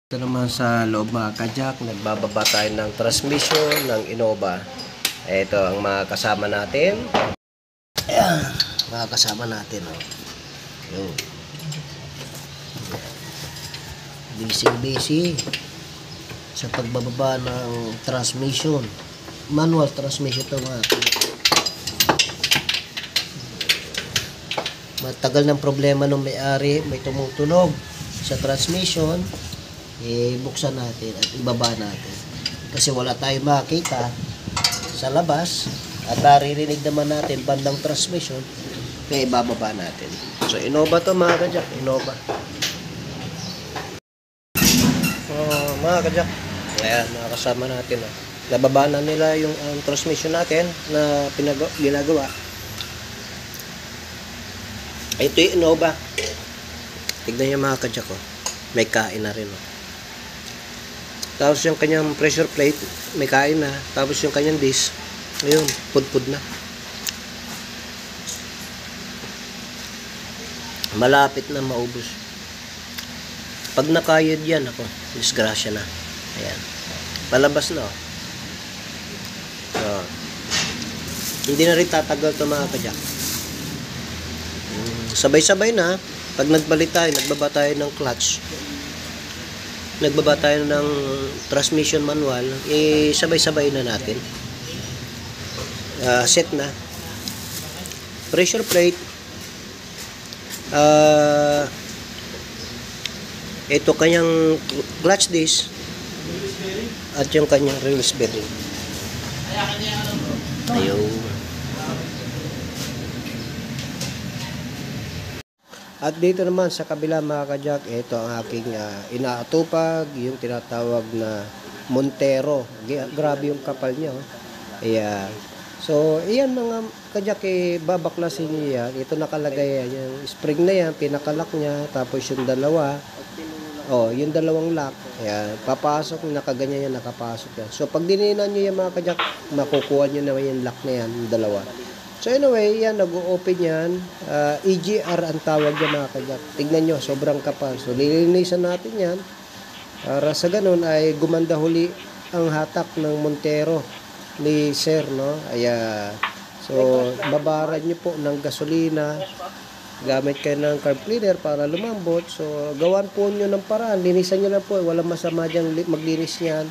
Ito naman sa loob mga kajak, nagbababa tayo ng transmission ng Innova. Ito ang mga kasama natin. Ayan, mga kasama natin. Oh. Yun. Busy sa pagbababa ng transmission. Manual transmission ito mga kajak. Matagal ng problema ng may-ari, may tumutunog sa transmission. Buksan natin at ibaba natin kasi wala tayong makita sa labas at naririnig naman natin bandang transmission kaya ibababa natin. So Innova to mga kajak, Innova. Mga kajak, ayan, mga kasama natin. Nababa na nila yung transmission natin na ginagawa. Ito yung Innova. Tignan nyo mga kajak, may kain na rin. Tapos yung kanyang pressure plate, may kain na. Tapos yung kanyang disc, ayun, pudpud na. Malapit na maubos. Pag nakayod yan, disgrasya na. Ayan. Palabas na. So, hindi na rin tatagal ito mga kajak. Sabay-sabay na. Pag nagbalik tayo, nagbaba tayo ng clutch. Nagbaba tayo ng transmission manual, sabay-sabay na natin. Set na. Pressure plate. Ito kanyang clutch disc at yung kanyang release bearing. Ayun. At dito naman sa kabila mga kajak, ito ang aking inaatupag, yung tinatawag na Montero. Grabe yung kapal niya. Ayan. So, iyan mga kajak, babaklasin niyo yan. Ito nakalagay yan. Yung spring na yan, pinakalak niya. Tapos yung dalawa, yung dalawang lock. Ayan. Papasok, nakaganyan yan, nakapasok yan. So, pag dininan niyo yan mga kajak, makukuha niyo naman yung lock na yan, yung dalawa. So anyway, yan, nag-o-open yan. EGR ang tawag yan mga kajak. Tignan nyo, sobrang kapal. So lilinisan natin yan. Para sa ganun ay gumanda huli ang hatak ng Montero ni Sir, no? Ayan. So babaran nyo po ng gasolina. Gamit kayo ng carb cleaner para lumambot. So gawan po nyo ng paraan. Linisan nyo lang po. Walang masama dyan maglinis yan.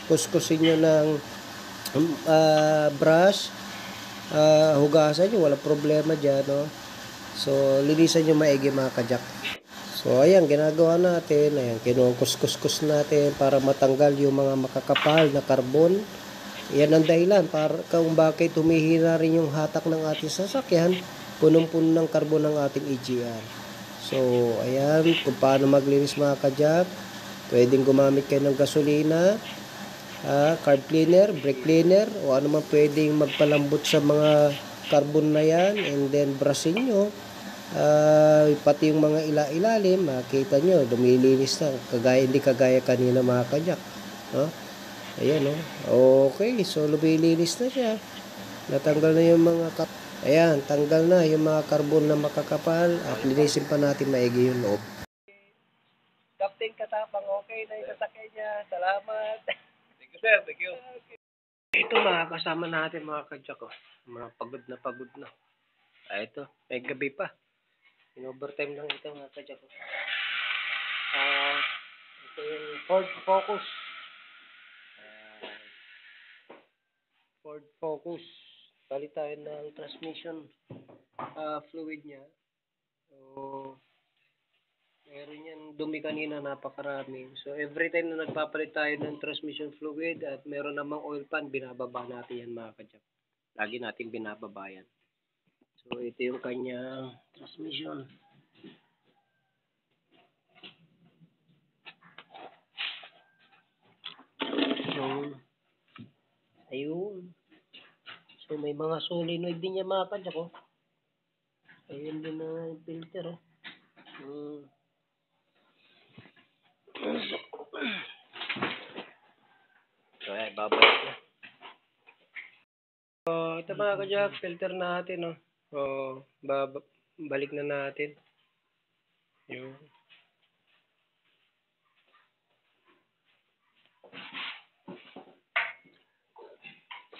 Kuskusin nyo ng brush. Hugasan nyo, walang problema dyan, no? So, linisan nyo maigi mga kajak. So, ayan, ginagawa natin. Ayan, kinukuskus natin para matanggal yung mga makakapal na karbon. Yan ang dahilan para kung bakit humihina rin yung hatak ng ating sasakyan, punong-puno ng karbon ng ating EGR. So, ayan, kung paano maglinis mga kajak. Pwedeng gumamit kayo ng gasolina, carb cleaner, brake cleaner, o ano man pwedeng magpalambot sa mga carbon na yan, and then brushin nyo, pati yung mga ilalim, makita nyo, lumilinis na, hindi kagaya kanina mga kajak, no? Ayan, no? Okay, so lumilinis na siya, natanggal na yung mga ayan, tanggal na yung mga carbon na makakapal, at linisin pa natin maigi yung loob. Captain Katapang, okay na yung sasakyan niya, salamat. Sir, thank you. Ito mga kasama natin mga kajak, mga pagod na. Ito, may gabi pa. In overtime lang ito mga kajak. Ito yung Ford Focus. Ford Focus. Palit tayo ng transmission fluid niya. So, meron yan dumi kanina, napakarami. So, every time na nagpapalit tayo ng transmission fluid at meron namang oil pan, binababa natin yan mga kajak. Lagi natin binababa yan. So, ito yung kanyang transmission. So, ayun. So, may mga solenoid din yan mga kajak, Ayun din na yung filter, So, ayan, babalik na. So, ito mga kajak, filter natin, So, balik na natin. Yun.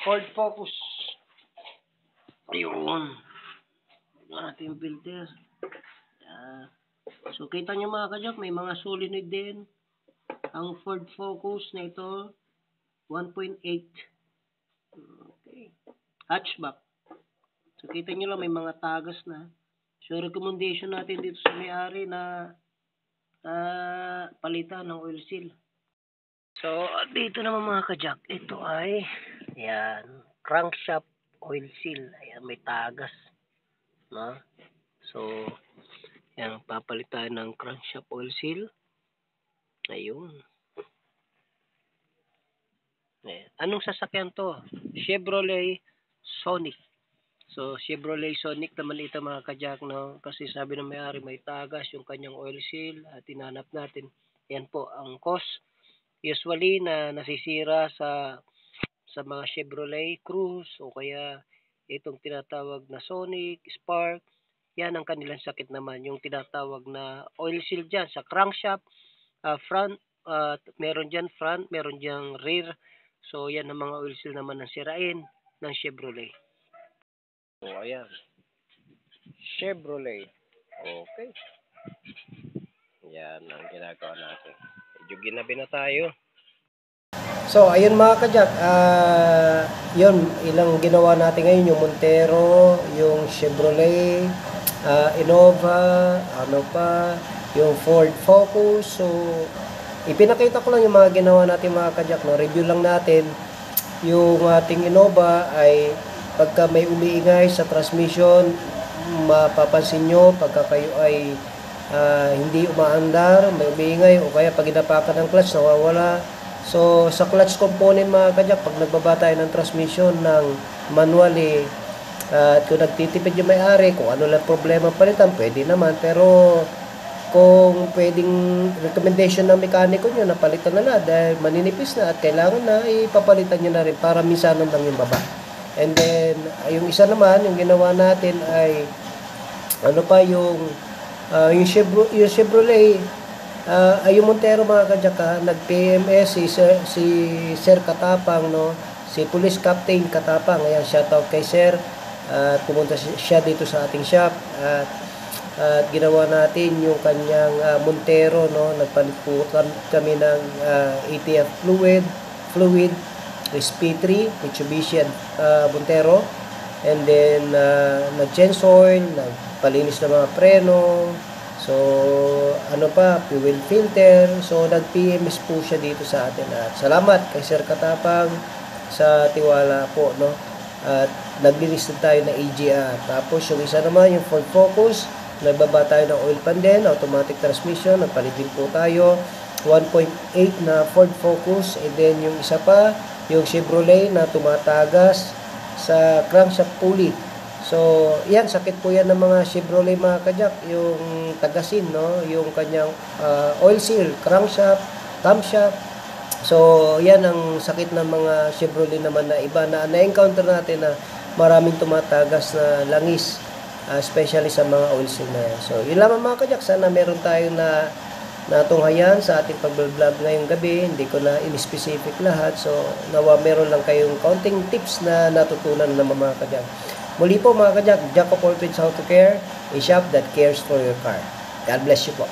Ford Focus. Ayun. Ito natin yung filter. So, kita nyo mga kajak, may mga solenoid din. Ang Ford Focus na ito, 1.8. Okay. Hatchback. So, kita nyo lang, may mga tagas na. So, recommendation natin dito sa may-ari na palitan ng oil seal. So, dito naman mga kajak, ito ay, yan, crankshaft oil seal. Ayan, may tagas. No? So, yan, papalitan ng crankshaft oil seal. Ayun. Ayan. Anong sasakyan to? Chevrolet Sonic. So, Chevrolet Sonic naman ito mga kajak, no? Kasi sabi ng may-ari, may tagas yung kanyang oil seal at tinanap natin. Yan po ang cause. Usually na nasisira sa mga Chevrolet Cruze o kaya itong tinatawag na Sonic, Spark, yan ang kanilang sakit naman. Yung tinatawag na oil seal dyan sa crankshaft, front, meron dyan front, meron dyan rear. So yan ang mga oil seal naman ang sirain ng Chevrolet. So ayan, Chevrolet. Okay. Yan ang ginagawa natin. Medyo ginabi na tayo. So, ayun mga kajak, yun, ilang ginawa natin ngayon, yung Montero, yung Chevrolet, Innova, ano pa, yung Ford Focus. So, ipinakita ko lang yung mga ginawa natin mga kajak, no? Review lang natin. Yung ating Innova ay pagka may umiingay sa transmission, mapapansin nyo pagka kayo ay hindi umaandar, may umiingay, o kaya pag inapakan ng clutch, nawawala. So, sa clutch component mga kajak, pag nagbaba tayo ng transmission ng manually, at kung nagtitipid yung may-ari, kung ano lang problema palitan, pwede naman. Pero, kung pwedeng recommendation ng mekaniko nyo na palitan na dahil maninipis na at kailangan na, ipapalitan nyo na rin para minsanan lang yung baba. And then, yung isa naman, yung ginawa natin ay, ano pa yung Chevrolet, ay yung Montero mga kajaka, nag-PMS si Sir Katapang, no? Si Police Captain Katapang. Ayan, shoutout kay Sir. Pumunta siya dito sa ating shop at ginawa natin yung kanyang Montero, no? Nagpalit po kami ng ATF fluid SP3 Mitsubishi Montero, and then nag-change oil, nagpalinis ng mga preno. So, ano pa, fuel filter. So, nag-PMS po siya dito sa atin. At salamat kay Sir Katapang sa tiwala po, no? At naglinis din tayo na AGR. Tapos, yung isa naman, yung Ford Focus, nagbaba tayo ng oil pan din, automatic transmission, nagpalit din po tayo. 1.8 na Ford Focus. And then, yung isa pa, yung Chevrolet na tumatagas sa crankshaft pulley. So, yan, sakit po yan ng mga Chevrolet mga kajak, yung tagasin, no? Yung kanyang oil seal, crankshaft, camshaft. So, yan ang sakit ng mga Chevrolet naman na iba na na-encounter natin na maraming tumatagas na langis, especially sa mga oil seal na yan. So, yun lamang mga kajak, sana meron tayo na natunghayan sa ating pag-vlog ngayong gabi. Hindi ko na in-specific lahat. So, nawa meron lang kayong counting tips na natutunan ng mga kajak. Muli po mga kajak, Jack of all trades how to care, a shop that cares for your car. God bless you po.